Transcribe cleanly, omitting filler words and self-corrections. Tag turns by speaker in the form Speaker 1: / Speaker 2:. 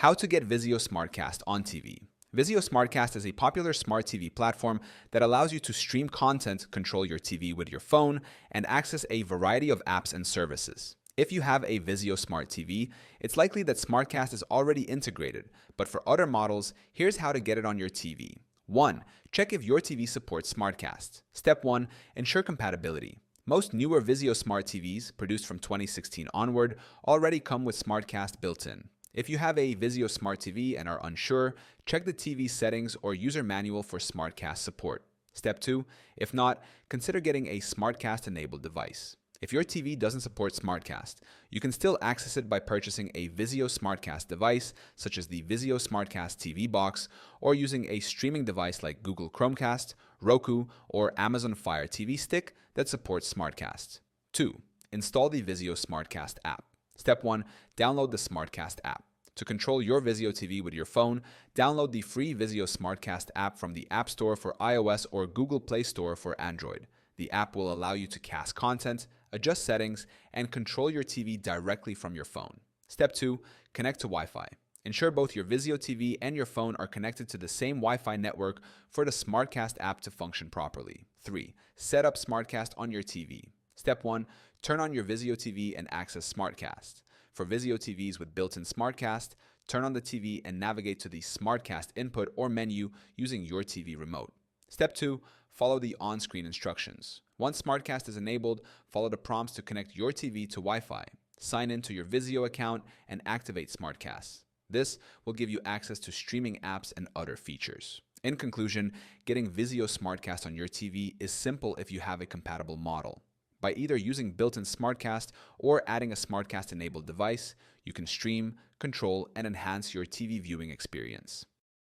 Speaker 1: How to get Vizio SmartCast on TV. Vizio SmartCast is a popular smart TV platform that allows you to stream content, control your TV with your phone, and access a variety of apps and services. If you have a Vizio Smart TV, it's likely that SmartCast is already integrated, but for other models, here's how to get it on your TV. 1. Check if your TV supports SmartCast. Step 1. Ensure compatibility. Most newer Vizio Smart TVs, produced from 2016 onward, already come with SmartCast built in. If you have a Vizio Smart TV and are unsure, check the TV settings or user manual for SmartCast support. Step 2. If not, consider getting a SmartCast-enabled device. If your TV doesn't support SmartCast, you can still access it by purchasing a Vizio SmartCast device, such as the Vizio SmartCast TV box, or using a streaming device like Google Chromecast, Roku, or Amazon Fire TV Stick that supports SmartCast. 2. Install the Vizio SmartCast app. Step 1. Download the SmartCast app. To control your Vizio TV with your phone, download the free Vizio SmartCast app from the App Store for iOS or Google Play Store for Android. The app will allow you to cast content, adjust settings, and control your TV directly from your phone. Step 2. Connect to Wi-Fi. Ensure both your Vizio TV and your phone are connected to the same Wi-Fi network for the SmartCast app to function properly. 3. Set up SmartCast on your TV. Step 1. Turn on your Vizio TV and access SmartCast. For Vizio TVs with built-in SmartCast, turn on the TV and navigate to the SmartCast input or menu using your TV remote. Step 2. Follow the on-screen instructions. Once SmartCast is enabled, follow the prompts to connect your TV to Wi-Fi. Sign in to your Vizio account and activate SmartCast. This will give you access to streaming apps and other features. In conclusion, getting Vizio SmartCast on your TV is simple if you have a compatible model. By either using built-in SmartCast or adding a SmartCast-enabled device, you can stream, control, and enhance your TV viewing experience.